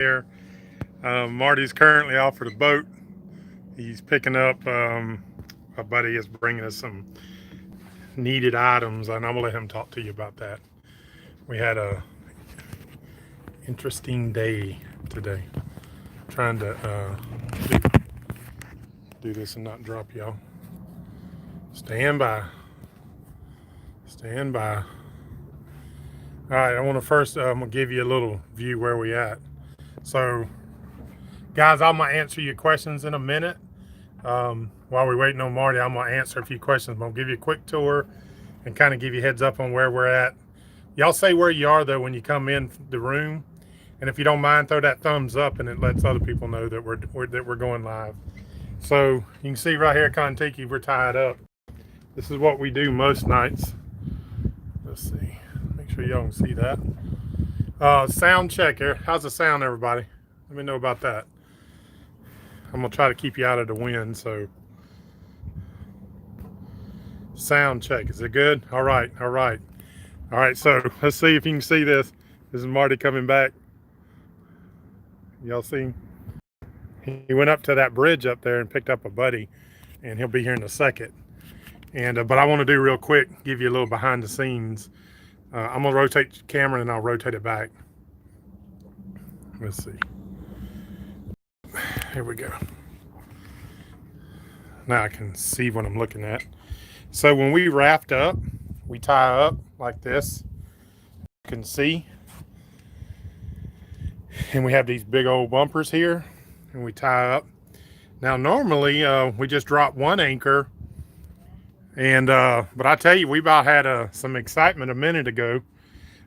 here. Marty's currently off for the boat. He's picking up. A buddy is bringing us some needed items, and I'm gonna let him talk to you about that. We had a interesting day today, trying to do this and not drop y'all. Stand by. Stand by. All right, I want to first. I'm gonna give you a little view where we at. So, guys, I'm gonna answer your questions in a minute. While we're waiting on Marty, I'm gonna answer a few questions. I'm gonna give you a quick tour and kind of give you heads up on where we're at. Y'all say where you are though when you come in the room, and if you don't mind, throw that thumbs up, and it lets other people know that we're going live. So you can see right here at Kontiki, we're tied up. This is what we do most nights. Let's see. Make sure y'all can see that. Sound check here. How's the sound, everybody? Let me know about that. I'm gonna try to keep you out of the wind, so sound check. Is it good? All right, all right. All right, so let's see if you can see this. This is Marty coming back. Y'all see him? He went up to that bridge up there and picked up a buddy, and he'll be here in a second. And but I want to do real quick, give you a little behind the scenes. I'm gonna rotate the camera and I'll rotate it back. Let's see. Here we go. Now I can see what I'm looking at. So when we raft up, we tie up like this. You can see. And we have these big old bumpers here, and we tie up. Now normally we just drop one anchor, and but I tell you, we about had some excitement a minute ago.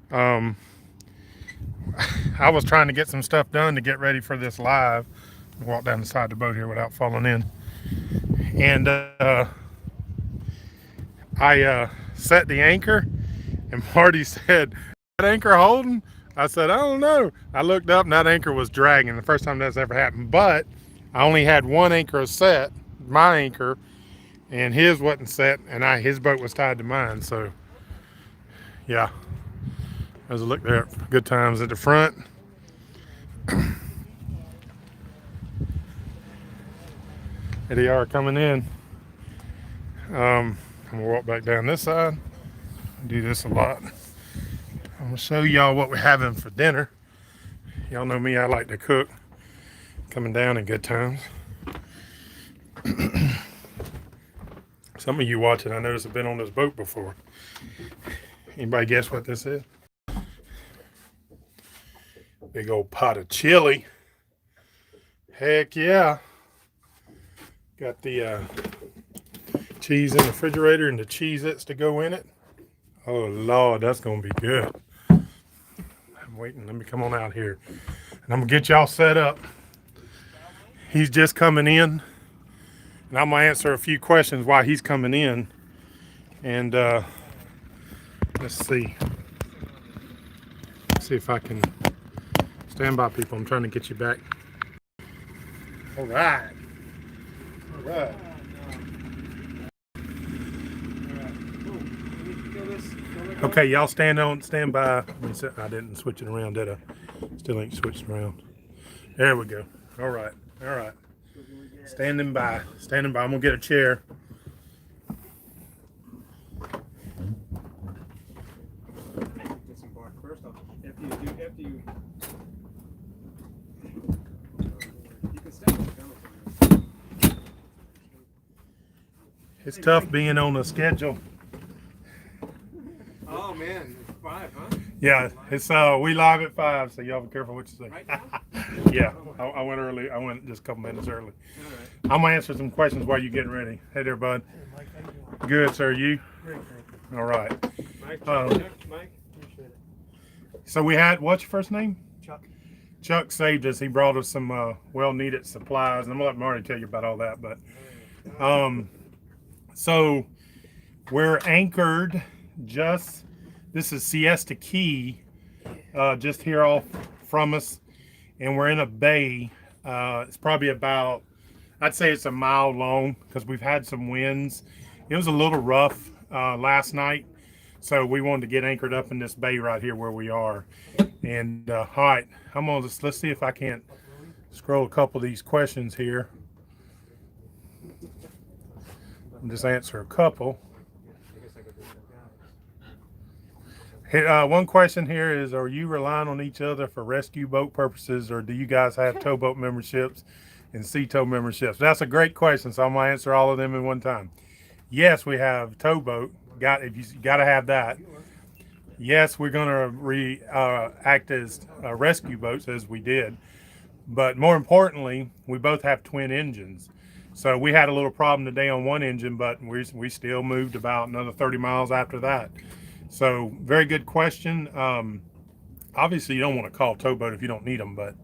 I was trying to get some stuff done to get ready for this live. Walk down the side of the boat here without falling in. And I set the anchor, and Marty said, "That anchor holding?" I said, "I don't know." I looked up, and that anchor was dragging. The first time that's ever happened. But I only had one anchor set, my anchor, and his wasn't set, and his boat was tied to mine. So, yeah. There's a look there. Good times at the front. Here they are coming in. I'm gonna walk back down this side. I do this a lot. I'm gonna show y'all what we're having for dinner. Y'all know me, I like to cook. Coming down in good times. Some of you watching, I noticed, have been on this boat before. Anybody guess what this is? Big old pot of chili. Heck yeah. Got the cheese in the refrigerator and the Cheez-Its to go in it. Oh Lord, that's gonna be good. I'm waiting. Let me come on out here, and I'm gonna get y'all set up. He's just coming in, and I'm gonna answer a few questions while he's coming in. And let's see. See if I can stand by, people. I'm trying to get you back. All right. All right. Okay, y'all stand by. I didn't switch it around, did I? Still ain't switched around. There we go. All right. All right. Standing by. Standing by. I'm gonna get a chair. It's tough being on a schedule. Oh man, it's 5, huh? Yeah, it's we live at 5, so y'all be careful what you say. Right now? Yeah, I went early. I went just a couple minutes early. I'm gonna answer some questions while you getting ready. Hey there, bud. Hey, Mike, how you doing? Good, sir. You? Great, thank you. All right. Mike, Mike. Appreciate it. So we had, what's your first name? Chuck. Chuck saved us. He brought us some well-needed supplies. And I'm gonna let Marty tell you about all that. But so we're anchored just. This is Siesta Key, just here off from us, and we're in a bay. It's probably about, I'd say it's a mile long because we've had some winds. It was a little rough last night, so we wanted to get anchored up in this bay right here where we are. And all right, I'm on this. Let's see if I can't scroll a couple of these questions here. I'll just answer a couple. Hey, one question here is, are you relying on each other for rescue boat purposes, or do you guys have towboat memberships and sea tow memberships? That's a great question, so I'm gonna answer all of them in one time. Yes, we have towboat. You got to have that. Yes, we're gonna act as rescue boats as we did, but more importantly, we both have twin engines. So we had a little problem today on one engine, but we still moved about another 30 miles after that. So very good question. Obviously, you don't want to call towboat if you don't need them, but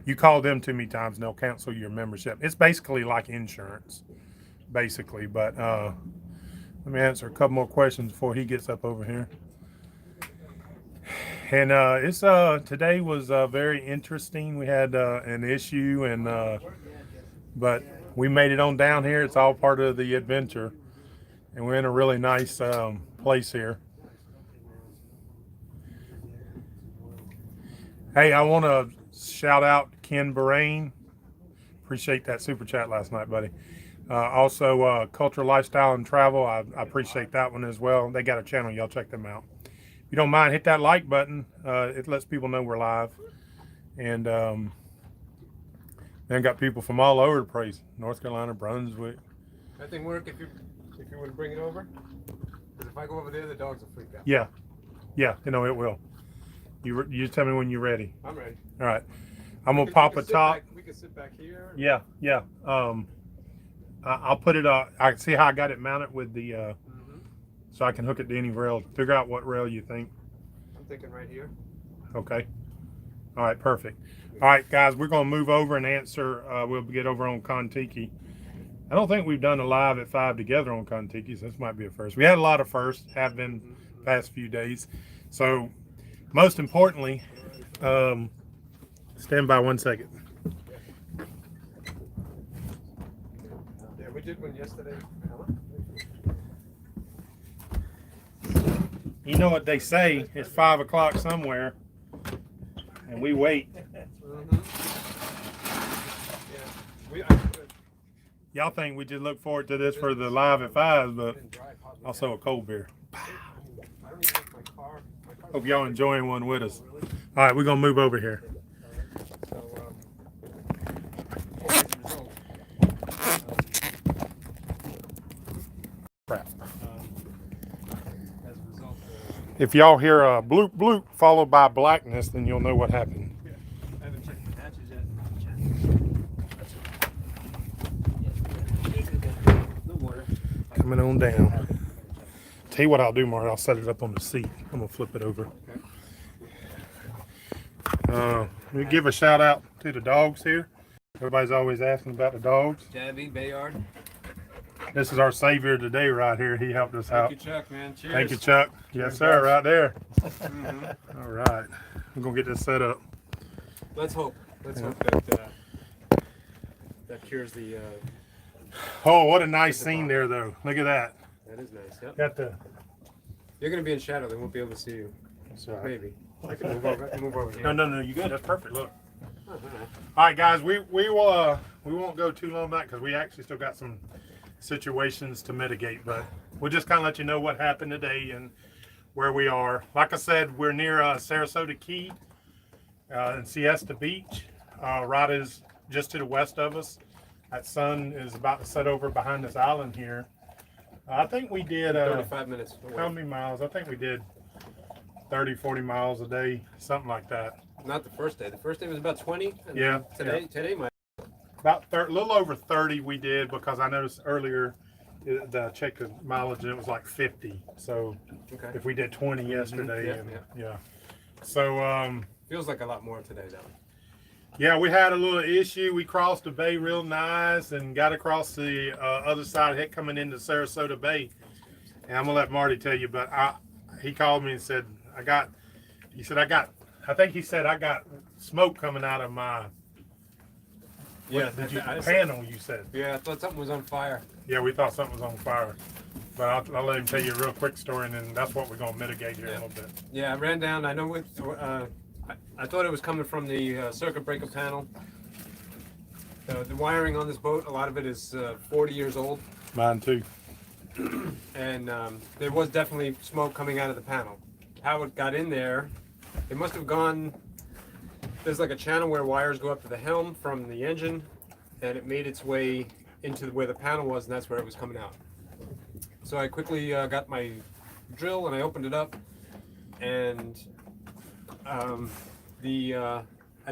you call them too many times and they'll cancel your membership. It's basically like insurance, basically. But let me answer a couple more questions before he gets up over here. And today was very interesting. We had an issue, but we made it on down here. It's all part of the adventure, and we're in a really nice place here. Hey, I want to shout out Ken Bahrain. Appreciate that super chat last night, buddy. Also, Culture, Lifestyle, and Travel. I appreciate that one as well. They got a channel. Y'all check them out. If you don't mind, hit that like button. It lets people know we're live. And then got people from all over the place. North Carolina, Brunswick. That thing work if you want to bring it over? Because if I go over there, the dogs will freak out. Yeah, you know it will. You just tell me when you're ready. I'm ready. All right. I'm gonna pop a top. We can sit back here. Yeah. I'll put it. I see how I got it mounted with the. So I can hook it to any rail. Figure out what rail you think. I'm thinking right here. Okay. All right. Perfect. All right, guys. We're gonna move over and answer. We'll get over on Kontiki. I don't think we've done a live at 5 together on Kontiki, so this might be a first. We had a lot of firsts. Have been past few days. So, most importantly, stand by 1 second. Yeah, we did one yesterday. You know what they say, it's 5 o'clock somewhere, and we wait. Y'all think we just look forward to this for the live at 5, but also a cold beer. Hope y'all enjoying one with us. All right, we're going to move over here. Crap. If y'all hear a bloop bloop followed by blackness, then you'll know what happened. I haven't checked the hatches yet. No water. Coming on down. Tell you what I'll do, Mark. I'll set it up on the seat. I'm gonna flip it over. Let me give a shout out to the dogs here. Everybody's always asking about the dogs. Tabby, Bayard. This is our savior today, right here. He helped us out. Thank you, Chuck, man. Cheers. Thank you, Chuck. Yes, sir. Right there. All right. I'm gonna get this set up. Let's hope. Let's hope that cures the. Oh, what a nice scene there, though. Look at that. That is nice. Yep. Got the. You're gonna be in shadow. They won't be able to see you. That's all right. Maybe. I can move over. Move over here. No. You good? That's perfect. Look. All right, guys. We won't go too long back because we actually still got some situations to mitigate, but we'll just kind of let you know what happened today and where we are. Like I said, we're near Sarasota Key and Siesta Beach. Rod is just to the west of us. That sun is about to set over behind this island here. I think we did 35 minutes. how many miles? I think we did 30-40 miles a day, something like that. Not the first day. The first day was about 20. And Yeah. Today might. About a little over 30 we did, because I noticed earlier the check the mileage and it was like 50. So Okay. if we did 20 yesterday, Yeah, and, yeah. yeah. So Feels like a lot more today, though. yeah, we had a little issue. We crossed the bay real nice and got across the other side, head coming into Sarasota Bay. And I'm gonna let Marty tell you, but he called me and said I got smoke coming out of my. Yeah, Panel, you said. Yeah, I thought something was on fire. Yeah, we thought something was on fire. But I'll let him tell you a real quick story, and then that's what we're going to mitigate here in a little bit. Yeah, I ran down. I know I thought it was coming from the circuit breaker panel. The wiring on this boat, a lot of it is 40 years old, Mine too. and there was definitely smoke coming out of the panel. How it got in there, it must have gone. There's like a channel where wires go up to the helm from the engine, and it made its way into where the panel was, and that's where it was coming out. So I quickly got my drill and I opened it up, and I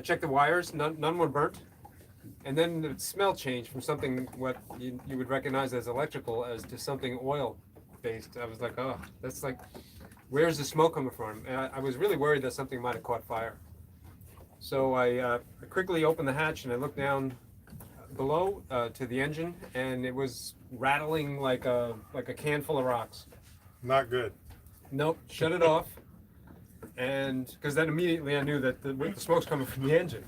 checked the wires. None were burnt. And then the smell changed from something what you would recognize as electrical as to something oil based. I was like, oh, that's like, where's the smoke coming from? And I was really worried that something might have caught fire. So I quickly opened the hatch and I looked down below to the engine, and it was rattling like a can full of rocks. Not good. Nope, shut it off. And because then immediately I knew that the smoke's coming from the engine.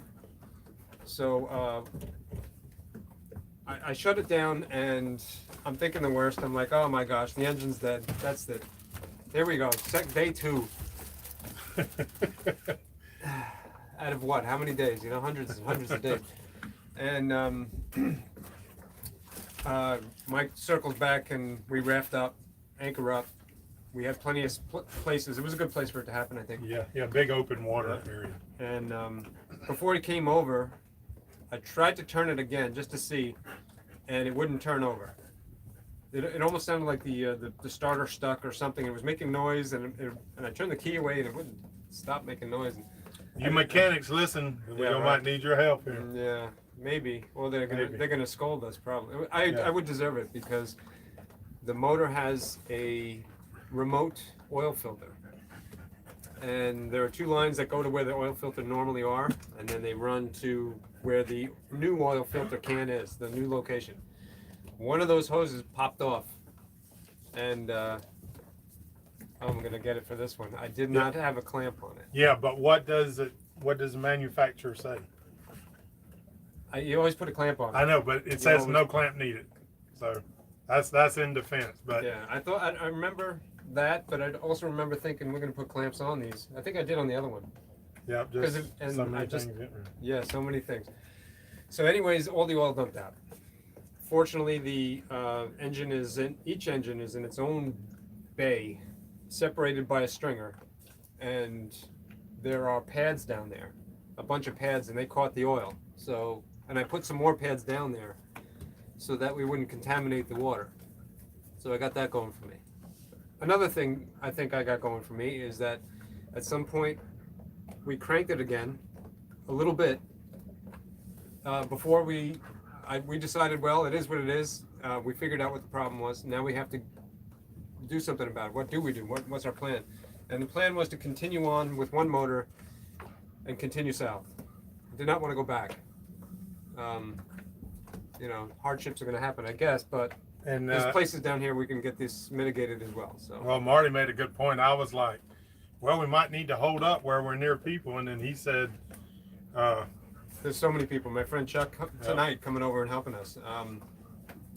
So I shut it down, and I'm thinking the worst. I'm like, oh my gosh, the engine's dead. That's it. There we go. Day 2. Out of what? How many days? You know, hundreds and hundreds of days. And Mike circles back, and we raft up, anchor up. We had plenty of places. It was a good place for it to happen, I think. Yeah, big open water area. And before he came over, I tried to turn it again just to see, and it wouldn't turn over. It almost sounded like the starter stuck or something. It was making noise, and I turned the key away, and it wouldn't stop making noise. You mechanics, listen. We Yeah, might need your help here. Yeah, maybe. Well, they're Maybe. gonna scold us probably. Yeah. I would deserve it because the motor has a remote oil filter, and there are 2 lines that go to where the oil filter normally are, and then they run to where the new oil filter can is, the new location. One of those hoses popped off, and I'm gonna get it for this one. I did not have a clamp on it. Yeah, but what does the manufacturer say? You always put a clamp on it. I know, but it says always- no clamp needed. So that's in defense. But Yeah, I remember that, but I also remember thinking we're gonna put clamps on these. I think I did on the other one. yeah, 'Cause just and so many I just- things. Yeah, so many things. So, anyways, all the oil dumped out. Fortunately, the each engine is in its own bay, separated by a stringer, and there are pads down there, a bunch of pads, and they caught the oil. So, and I put some more pads down there, so that we wouldn't contaminate the water. So I got that going for me. Another thing I think I got going for me is that at some point we cranked it again a little bit before we decided, well, it is what it is. We figured out what the problem was. Now we have to do something about it. What do we do? What's our plan? And the plan was to continue on with one motor and continue south. I did not want to go back. You know, hardships are going to happen, I guess, but And there's places down here we can get this mitigated as well. So well, Marty made a good point. I was like, well, we might need to hold up where we're near people, and then he said, there's so many people. My friend Chuck tonight coming over and helping us,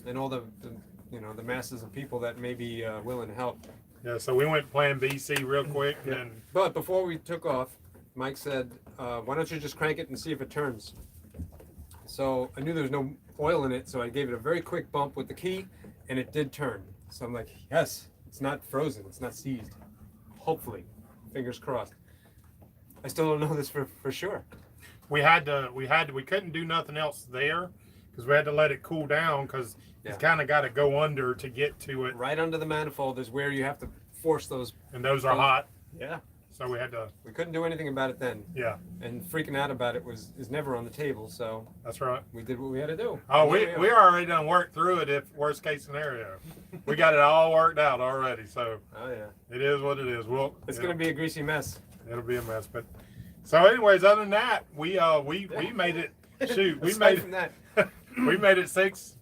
and all the masses of people that may be willing to help. yeah. So we went Plan BC real quick, and then But before we took off, Mike said, why don't you just crank it and see if it turns? So I knew there was no oil in it, so I gave it a very quick bump with the key, and it did turn. So I'm like, yes, it's not frozen, it's not seized. Hopefully, fingers crossed. I still don't know this for sure. we couldn't do nothing else there because we had to let it cool down because Yeah. it's kind of got to go under to get to it, Right under the manifold is where you have to force those. and those are hot. Yeah. So we had to, We couldn't do anything about it then, yeah, and freaking out about it is never on the table. So that's right. we did what we had to do. Oh, And we here we are. already done worked through it. If worst case scenario, we got it all worked out already. So Oh yeah. it is what it is. Well, It's yeah, gonna be a greasy mess. it'll be a mess. But so, anyways, other than that, we made it. Shoot, we Aside made from that. we made it 6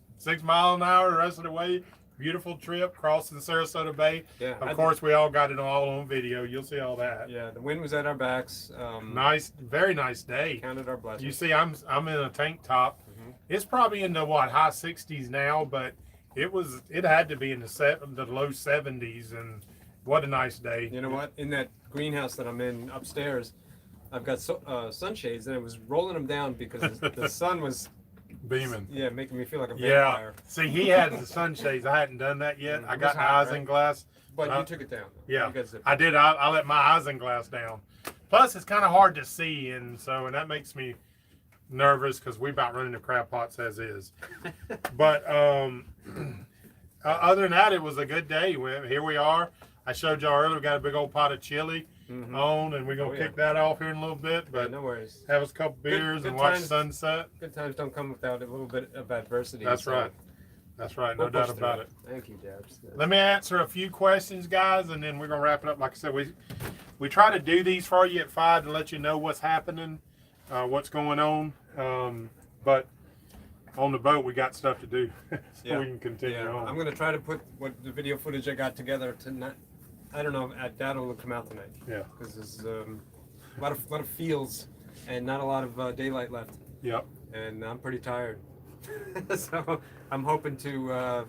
mile an hour the rest of the way. Beautiful trip crossing Sarasota Bay. Yeah. Of course, we all got it all on video. You'll see all that. Yeah. The wind was at our backs. Nice, very nice day. Counted our blessings. You see, I'm in a tank top. Mhm. It's probably in the high 60s now, but it had to be in the low 70s, and what a nice day. You know what? In that greenhouse that I'm in upstairs, I've got sunshades, and I was rolling them down because the sun was Beaming. making me feel like a Yeah. vampire. See, he has the sunshades. I hadn't done that yet. Mm, I it got was my hot, isinglass. But Uh, you took it down. Yeah, You guys did. I did. I let my isinglass down. Plus, it's kind of hard to see, and that makes me nervous because we about running the crab pots as is. But other than that, it was a good day. Here we are. I showed y'all earlier. We got a big old pot of chili on, and we're gonna Oh, yeah. kick that off here in a little bit. But no worries. have us a couple beers good and watch times. sunset. Good times don't come without a little bit of adversity. That's so right. That's right. No we'll doubt push about through it. Thank you, Debs. Let me answer a few questions, guys, and then we're gonna wrap it up. Like I said, we try to do these for you at 5 to let you know what's happening, what's going on. But on the boat, we got stuff to do, so we can continue on. I'm gonna try to put what the video footage I got together tonight. I don't know. That will come out tonight. Yeah. Because there's a lot of fields and not a lot of daylight left, Yep. and I'm pretty tired. So I'm hoping to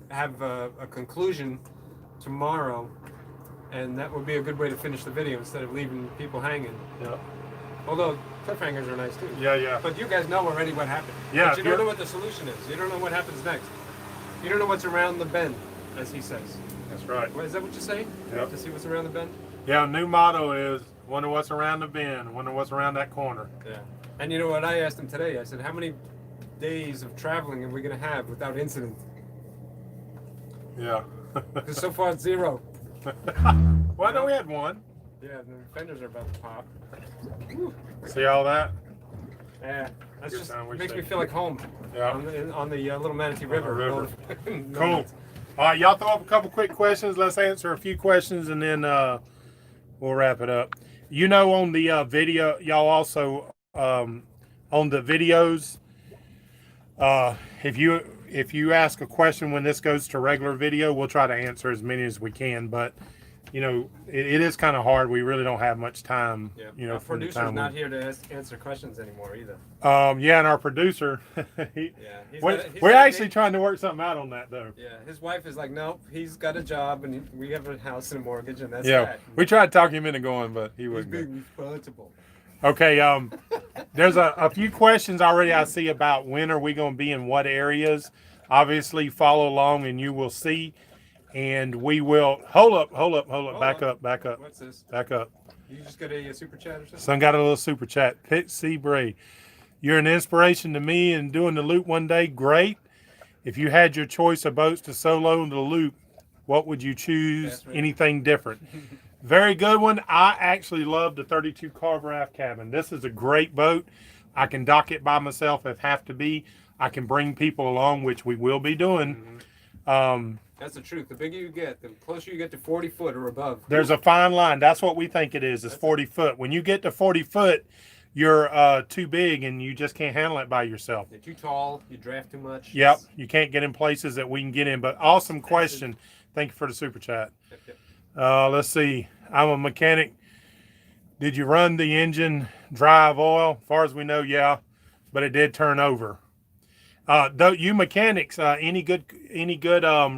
have a conclusion tomorrow, and that would be a good way to finish the video instead of leaving people hanging. Yep. Although cliffhangers are nice too. Yeah. Yeah. But you guys know already what happened. Yeah, But you if don't you're- know what the solution is. You don't know what happens next. You don't know what's around the bend, as he says. That's right. What, is that what you say? Yep. To see what's around the bend? Yeah. New motto is wonder what's around the bend, wonder what's around that corner. Yeah. And you know what I asked him today? I said, how many days of traveling are we going to have without incident? Yeah. Because so far it's 0. Well, I know we had one. Yeah, the fenders are about to pop. See all that? Yeah. That's Good just time, we makes me say. feel like home. Yeah. On the Little Manatee River. river. No, Cool. All right, y'all throw up a couple quick questions. Let's answer a few questions and then we'll wrap it up. You know, on the video, y'all also on the videos, if you ask a question when this goes to regular video, we'll try to answer as many as we can. But you know, it is kind of hard. We really don't have much time. Yeah. You know, Our from the producer's time not here to answer questions anymore either. yeah, and our producer, Yeah. He's we're got a actually date. trying to work something out on that though. Yeah, his wife is like, nope, he's got a job and we have a house and a mortgage and that's Yeah, that. we tried to talk him into going, but he He's wouldn't. go. being responsible. Okay, there's a few questions already I see about when are we going to be in what areas. Obviously, follow along and you will see. And we will hold up, back on. up, back up, What's this? back up. You just got a super chat or something? Son got a little super chat. Pit C Bray, you're an inspiration to me and doing the loop one day. Great. If you had your choice of boats to solo the loop, what would you choose? That's right. Anything different? Very good one. I actually love the 32 Carver aft cabin. This is a great boat. I can dock it by myself if have to be. I can bring people along, which we will be doing. That's the truth. The bigger you get, the closer you get to 40 foot or above. There's a fine line. That's what we think it is 40 foot. When you get to 40 foot, you're too big and you just can't handle it by yourself. You're too tall, you draft too much. Yep. You can't get in places that we can get in. But awesome question. Thank you for the super chat. Yep. Let's see. I'm a mechanic. Did you run the engine drive oil? As far as we know, yeah, but it did turn over. Though you mechanics, any good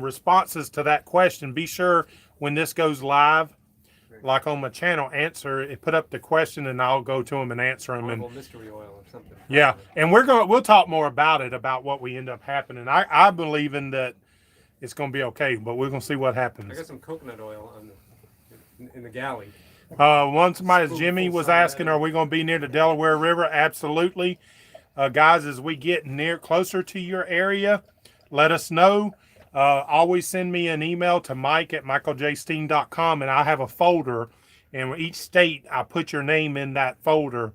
responses to that question? Be sure when this goes live, like on my channel, put up the question, and I'll go to them and answer them. And Horrible mystery oil or something. yeah, and we'll talk more about it, about what we end up happening. I believe in that it's going to be okay, but we're going to see what happens. I got some coconut oil in the galley. One somebody, Spoonful Jimmy was some of asking, that. are we going to be near the Delaware River? Absolutely. Guys, as we get closer to your area, let us know. Always send me an email to mike@michaeljsteen.com, and I have a folder, and each state I put your name in that folder,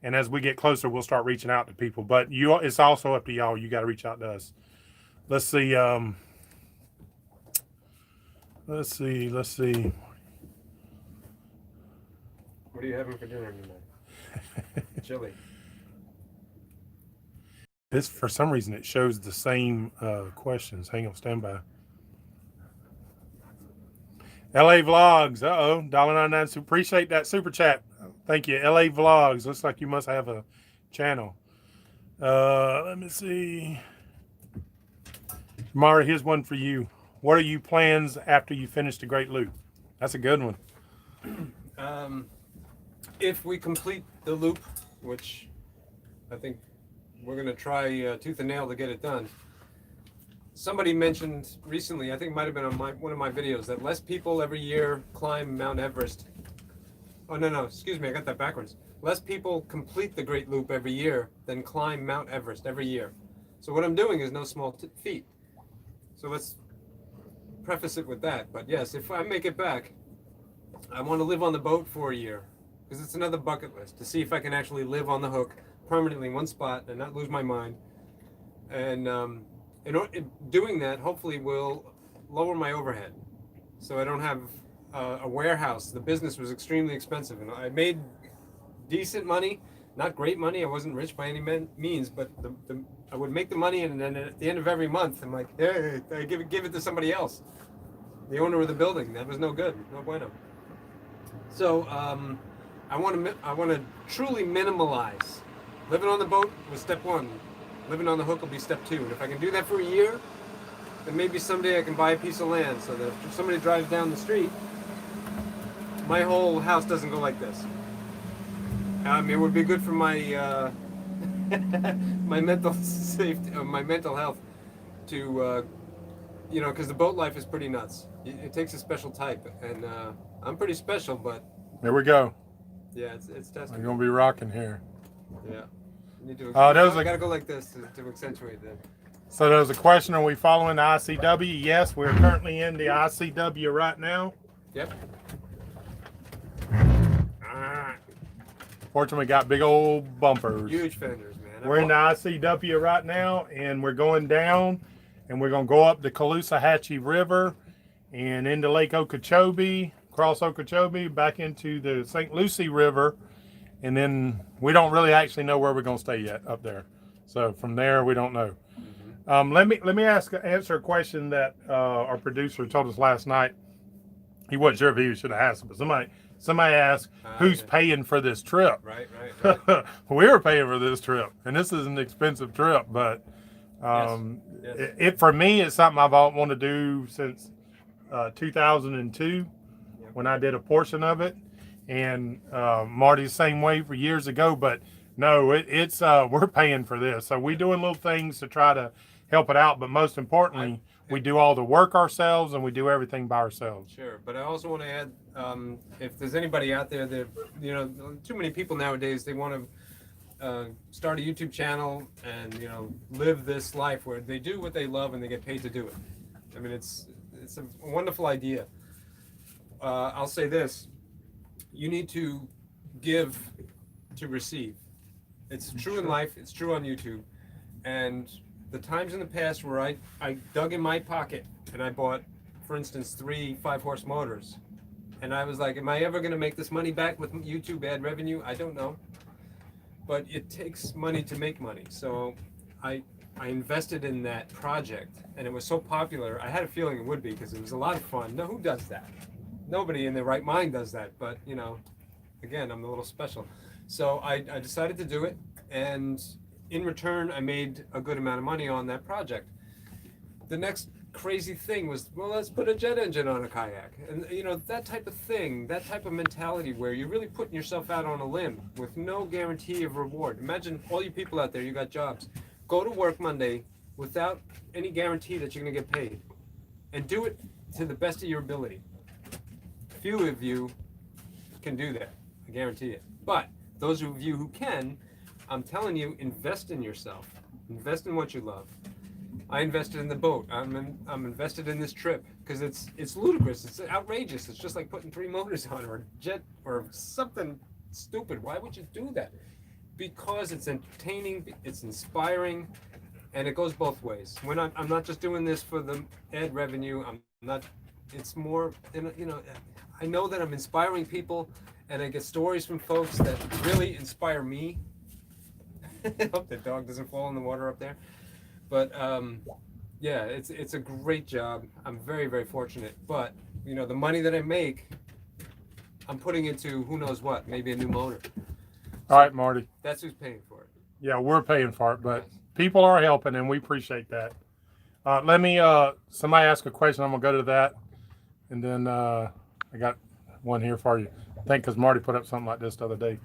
and as we get closer, we'll start reaching out to people. But it's also up to y'all. You got to reach out to us. Let's see. Let's see. What are you having for dinner tonight? Chili. This, for some reason, it shows the same questions. Hang on, stand by. LA Vlogs. $1.99. Appreciate that super chat. Thank you. LA Vlogs. Looks like you must have a channel. Let me see. Mara, here's one for you. What are your plans after you finish the Great Loop? That's a good one. if we complete the loop, which I think we're going to try tooth and nail to get it done. Somebody mentioned recently, I think it might have been on one of my videos, that less people every year climb Mount Everest. Oh, no, excuse me, I got that backwards. Less people complete the Great Loop every year than climb Mount Everest every year. So what I'm doing is no small feat. So let's preface it with that. But yes, if I make it back, I want to live on the boat for a year, because it's another bucket list to see if I can actually live on the Hook permanently in one spot and not lose my mind. And in doing that, hopefully will lower my overhead, so I don't have a warehouse. The business was extremely expensive, and I made decent money, not great money. I wasn't rich by any means, but I would make the money, and then at the end of every month, I'm like, hey, I give it to somebody else. The owner of the building. That was no good, no bueno. So I want to truly minimalize. Living on the boat was step one. Living on the Hook will be step two. And if I can do that for a year, then maybe someday I can buy a piece of land so that if somebody drives down the street, my whole house doesn't go like this. It would be good for my my mental safety, my mental health, to because the boat life is pretty nuts. It takes a special type, and I'm pretty special, but There we go. yeah, it's testing. We're gonna be rocking here. Yeah. Need to, Oh, that was I gotta go like this to accentuate that. So there's a question: are we following the ICW? Yes, we're currently in the ICW right now. Yep. Fortunately, we got big old bumpers. Huge fenders, man. We're in the ICW right now, and we're going down, and we're gonna go up the Caloosahatchee River, and into Lake Okeechobee, across Okeechobee, back into the St. Lucie River, and then we don't really actually know where we're gonna stay yet up there. So from there, we don't know. Let me answer a question that our producer told us last night. He wasn't sure if he should have asked, but somebody asked, who's paying for this trip? Right. We were paying for this trip, and this is an expensive trip, but Yes. it for me, it's something I've wanted to do since 2002 when I did a portion of it, and Marty's same way for years ago. But no, it's we're paying for this, so we're doing little things to try to help it out. But most importantly, we do all the work ourselves, and we do everything by ourselves. Sure, but I also want to add, if there's anybody out there that, too many people nowadays, they want to start a YouTube channel and, live this life where they do what they love and they get paid to do it. I mean, it's a wonderful idea. I'll say this: you need to give to receive. It's true in life. It's true on YouTube, and the times in the past where I dug in my pocket and I bought, for instance, 3 5-horse motors, and I was like, am I ever going to make this money back with YouTube ad revenue? I don't know, but it takes money to make money. So I invested in that project, and it was so popular. I had a feeling it would be, because it was a lot of fun. No, who does that? Nobody in their right mind does that, but again, I'm a little special. So I decided to do it, and in return, I made a good amount of money on that project. The next crazy thing was, well, let's put a jet engine on a kayak. And, that type of thing, that type of mentality where you're really putting yourself out on a limb with no guarantee of reward. Imagine all you people out there, you got jobs. Go to work Monday without any guarantee that you're going to get paid. And do it to the best of your ability. Few of you can do that, I guarantee it. But those of you who can, I'm telling you, invest in yourself. Invest in what you love. I invested in the boat. I'm invested in this trip because it's ludicrous. It's outrageous. It's just like putting 3 motors on, or a jet, or something stupid. Why would you do that? Because it's entertaining, it's inspiring, and it goes both ways. I'm not just doing this for the ad revenue. I'm not. It's more, I know that I'm inspiring people, and I get stories from folks that really inspire me. I hope the dog doesn't fall in the water up there. But yeah, it's a great job. I'm very, very fortunate. But the money that I make, I'm putting into who knows what, maybe a new motor. All right, Marty. That's who's paying for it. Yeah, we're paying for it, but people are helping, and we appreciate that. Let me. Somebody ask a question. I'm gonna go to that, and then I got one here for you. I think because Marty put up something like this the other day.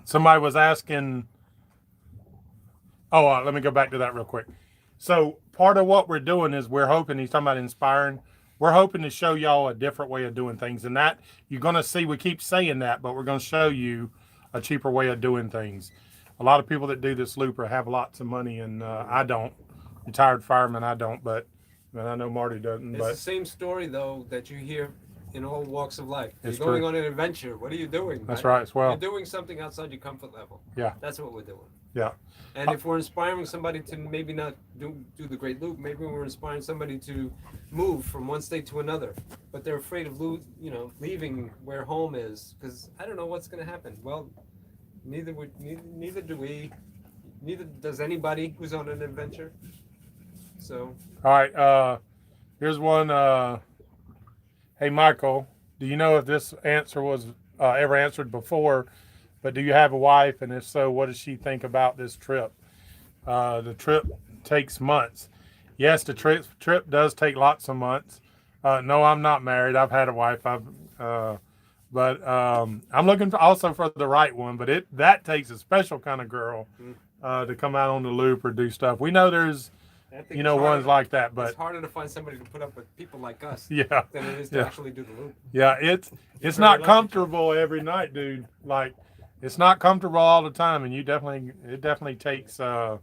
Somebody was asking. Oh, let me go back to that real quick. So part of what we're doing is we're hoping, he's talking about inspiring. We're hoping to show y'all a different way of doing things. And that you're going to see, we keep saying that, but we're going to show you a cheaper way of doing things. A lot of people that do this looper have lots of money, and I don't. Retired fireman, I don't, but I know Marty doesn't. It's But the same story though that you hear in all walks of life. It's You're going true. on an adventure. What are you doing? That's right as well. You're doing something outside your comfort level. Yeah. That's what we're doing. Yeah. And if we're inspiring somebody to maybe not do the great loop, maybe we're inspiring somebody to move from one state to another, but they're afraid of leaving where home is because I don't know what's going to happen. Well, neither do we. Neither does anybody who's on an adventure. So. All right. Here's one. Hey, Michael, do you know if this answer was ever answered before? But do you have a wife? And if so, what does she think about this trip? The trip takes months. Yes, the trip does take lots of months. No, I'm not married. I've had a wife. I'm looking also for the right one. But that takes a special kind of girl to come out on the loop or do stuff. We know there's ones like that, but it's harder to find somebody to put up with people like us yeah, than it is to actually do the loop. yeah, it's very not lucky. comfortable every night, dude. Like, it's not comfortable all the time, and it definitely takes a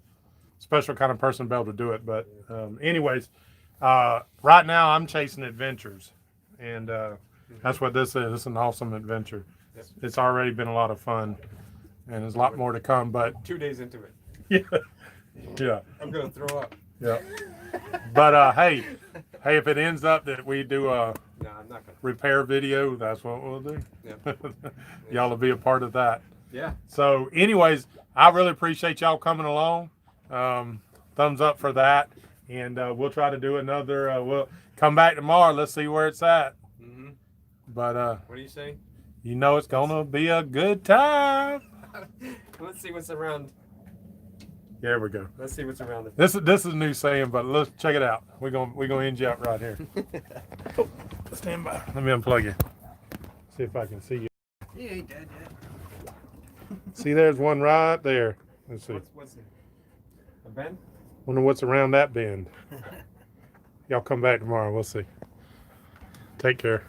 special kind of person to be able to do it. But anyways, right now I'm chasing adventures, and that's what this is. It's an awesome adventure. Yep. It's already been a lot of fun, and there's a lot more to come. But 2 days into it, yeah, yeah. I'm gonna throw up. Yeah. But hey, if it ends up that we do a No, I'm not gonna. repair video, that's what we'll do. Yeah. Y'all will be a part of that. Yeah. So anyways, I really appreciate y'all coming along. Thumbs up for that. And we'll try to do another, we'll come back tomorrow. Let's see where it's at. Mm-hmm. But What are you saying? you know it's going to be a good time. Let's see what's around. There we go. Let's see what's around it. This is a new saying, but let's check it out. We're gonna end you up right here. Oh, stand by. Let me unplug you. See if I can see you. He ain't dead yet. See, there's one right there. Let's see. What's it? A bend? Wonder what's around that bend. Y'all come back tomorrow. We'll see. Take care.